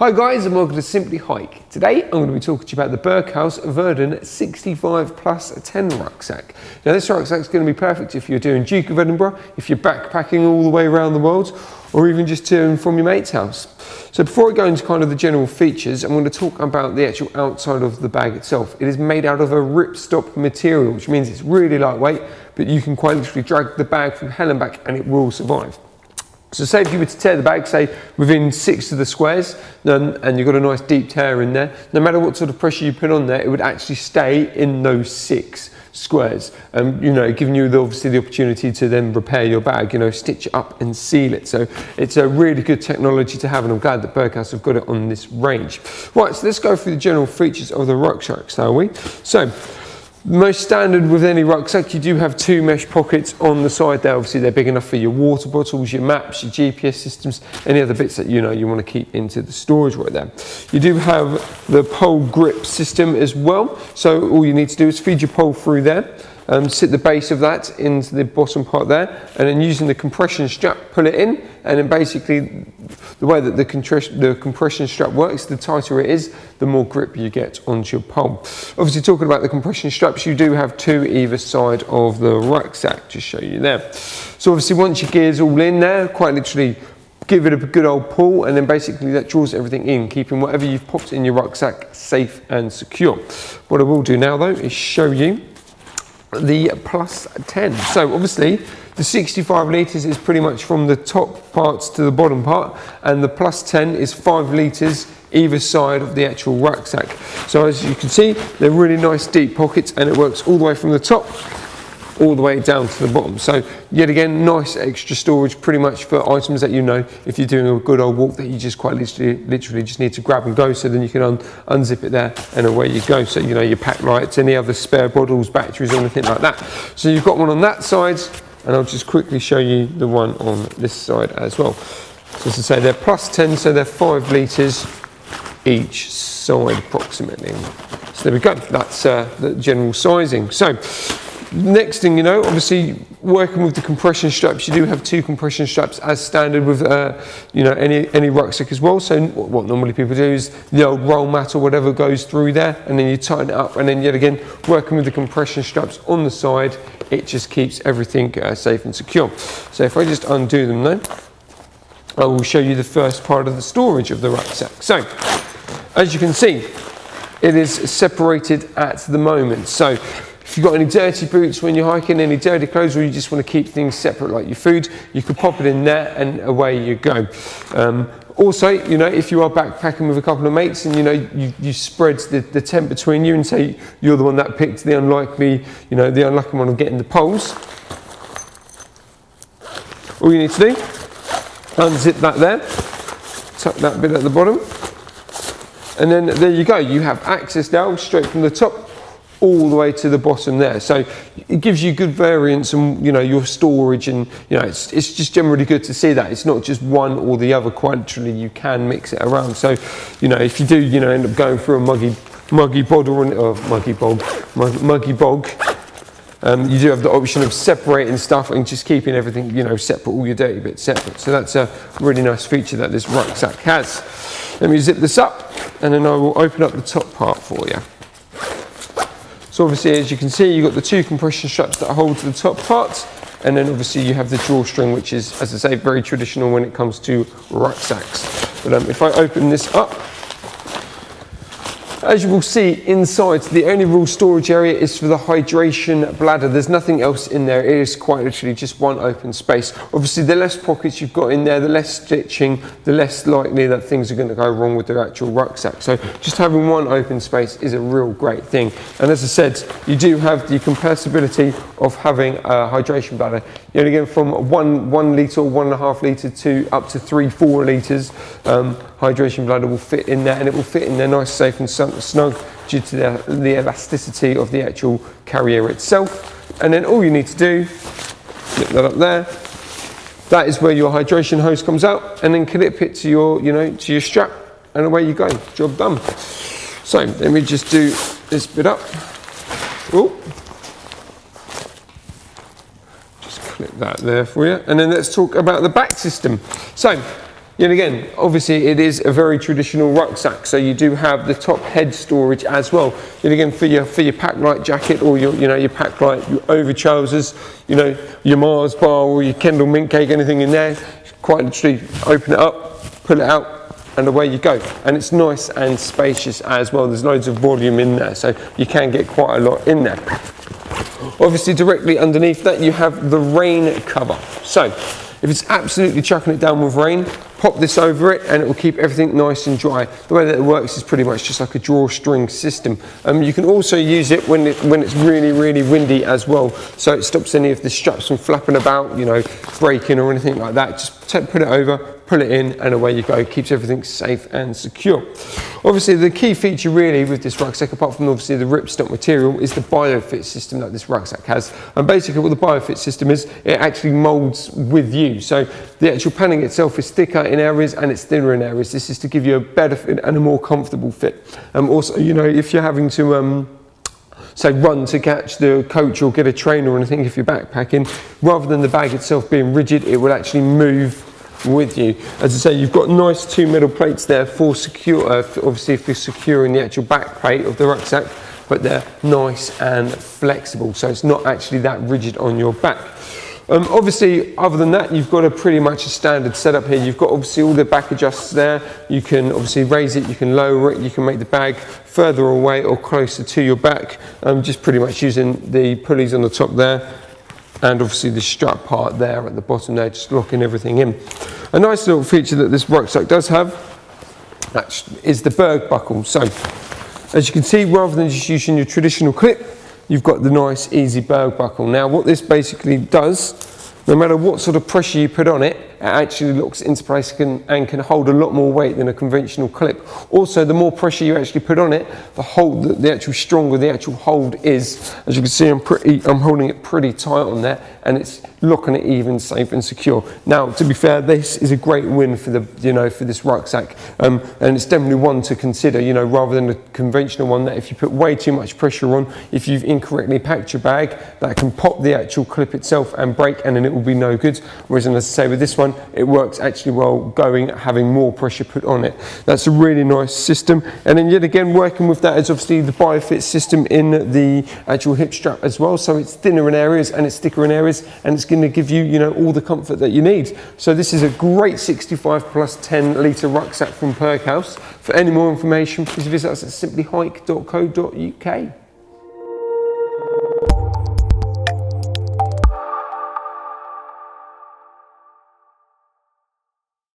Hi guys and welcome to Simply Hike. Today I'm going to be talking to you about the Berghaus Verden 65 plus 10 rucksack. Now this rucksack is going to be perfect if you're doing Duke of Edinburgh, if you're backpacking all the way around the world, or even just to and from your mate's house. So before I go into kind of the general features, I'm going to talk about the actual outside of the bag itself. It is made out of a ripstop material, which means it's really lightweight, but you can quite literally drag the bag from hell and back and it will survive. So say if you were to tear the bag, say within 6 of the squares, and you've got a nice deep tear in there, no matter what sort of pressure you put on there, it would actually stay in those 6 squares. You know, giving you obviously the opportunity to then repair your bag, you know, stitch it up and seal it. So it's a really good technology to have, and I'm glad that Berghaus have got it on this range. Right, so let's go through the general features of the rucksack, shall we? So, most standard with any rucksack, you do have 2 mesh pockets on the side there. Obviously they're big enough for your water bottles, your maps, your GPS systems, any other bits that you know you want to keep into the storage right there. You do have the pole grip system as well, so all you need to do is feed your pole through there, sit the base of that into the bottom part there, and then using the compression strap pull it in, and then basically the way that the compression strap works, the tighter it is, the more grip you get onto your pole. Obviously talking about the compression straps, you do have 2 either side of the rucksack, to show you there. So obviously once your gear's all in there, quite literally give it a good old pull, and then basically that draws everything in, keeping whatever you've popped in your rucksack safe and secure. What I will do now though is show you the plus 10. So obviously the 65 litres is pretty much from the top parts to the bottom part, and the plus 10 is 5 litres either side of the actual rucksack. So as you can see, they're really nice deep pockets, and it works all the way from the top all the way down to the bottom. So yet again, nice extra storage pretty much for items that you know, if you're doing a good old walk, that you just quite literally just need to grab and go, so then you can unzip it there and away you go. So you know, your pack lights, any other spare bottles, batteries, or anything like that. So you've got one on that side, and I'll just quickly show you the one on this side as well. So as I say, they're plus 10, so they're 5 litres each side approximately. So there we go, that's the general sizing. So next thing you know, obviously working with the compression straps, you do have 2 compression straps as standard with you know, any rucksack as well. So what normally people do is the old roll mat or whatever goes through there, and then you tighten it up, and then yet again working with the compression straps on the side, it just keeps everything safe and secure. So if I just undo them then, I will show you the first part of the storage of the rucksack. So as you can see, it is separated at the moment. So if you've got any dirty boots when you're hiking, any dirty clothes, or you just want to keep things separate like your food, you can pop it in there and away you go. Also, you know, if you are backpacking with a couple of mates and you know you spread the tent between you, and say you're the one that picked the unlucky one of getting the poles, all you need to do, unzip that there, tuck that bit at the bottom, and then there you go, you have access now straight from the top all the way to the bottom there. So it gives you good variance and, you know, your storage, and you know, it's just generally good to see that it's not just one or the other. Quite literally you can mix it around. So you know, if you do, you know, end up going through a muggy bog, you do have the option of separating stuff and just keeping everything, you know, separate, all your dirty bits separate. So that's a really nice feature that this rucksack has. Let me zip this up, and then I will open up the top part for you. So obviously, as you can see, you've got the 2 compression straps that hold to the top part, and then obviously you have the drawstring, which is, as I say, very traditional when it comes to rucksacks. But if I open this up, as you will see inside, the only real storage area is for the hydration bladder. There's nothing else in there. It is quite literally just one open space. Obviously, the less pockets you've got in there, the less stitching, the less likely that things are going to go wrong with the actual rucksack. So just having one open space is a real great thing. And as I said, you do have the compatibility of having a hydration bladder. You know, again, from 1 litre or 1.5 litre to up to 3-4 litres, hydration bladder will fit in there, and it will fit in there nice, safe and snug due to the elasticity of the actual carrier itself. And then all you need to do, flip that up there, that is where your hydration hose comes out, and then clip it to your, you know, to your strap, and away you go, job done. So let me just do this bit up. Ooh. Just clip that there for you, and then let's talk about the back system. So And again, obviously it is a very traditional rucksack, so you do have the top head storage as well. And again, for your pack light jacket, or your pack light, your over trousers, your Mars bar or your Kendall mint cake, anything in there, quite literally open it up, pull it out, and away you go. And it's nice and spacious as well. There's loads of volume in there, so you can get quite a lot in there. Obviously directly underneath that you have the rain cover. So if it's absolutely chucking it down with rain, pop this over it and it will keep everything nice and dry. The way that it works is pretty much just like a drawstring system. You can also use it when it's really, really windy as well, so it stops any of the straps from flapping about, breaking or anything like that. Just put it over, pull it in, and away you go. It keeps everything safe and secure. Obviously the key feature really with this rucksack, apart from obviously the ripstop material, is the Biofit system that this rucksack has. And basically what the Biofit system is, it actually molds with you. So the actual panning itself is thicker in areas and it's thinner in areas. This is to give you a better fit and a more comfortable fit. Also, if you're having to say run to catch the coach or get a train or anything, if you're backpacking, rather than the bag itself being rigid, it will actually move with you. As I say, you've got nice 2 metal plates there for secure, obviously if you're securing the actual back plate of the rucksack, but they're nice and flexible, so it's not actually that rigid on your back. Obviously, other than that, you've got pretty much a standard setup here. You've got obviously all the back adjusts there. You can obviously raise it, you can lower it, you can make the bag further away or closer to your back, just pretty much using the pulleys on the top there, and obviously the strap part there at the bottom there, just locking everything in. A nice little feature that this rucksack does have is the Berg buckle. So as you can see, rather than just using your traditional clip, you've got the nice easy Berg buckle. Now what this basically does, no matter what sort of pressure you put on it, it actually locks into place and can hold a lot more weight than a conventional clip. Also, the more pressure you actually put on it, the actual stronger the actual hold is. As you can see, I'm holding it pretty tight on there, and it's locking it even safe and secure. Now, to be fair, this is a great win for for this rucksack, and it's definitely one to consider. Rather than a conventional one that if you put way too much pressure on, if you've incorrectly packed your bag, that can pop the actual clip itself and break, and then it will be no good. Whereas, as I say, with this one, it works actually well having more pressure put on it. That's a really nice system. And then yet again, working with that is obviously the Biofit system in the actual hip strap as well. So it's thinner in areas and it's thicker in areas, and it's going to give you, all the comfort that you need. So this is a great 65 plus 10 litre rucksack from Berghaus. For any more information, please visit us at simplyhike.co.uk.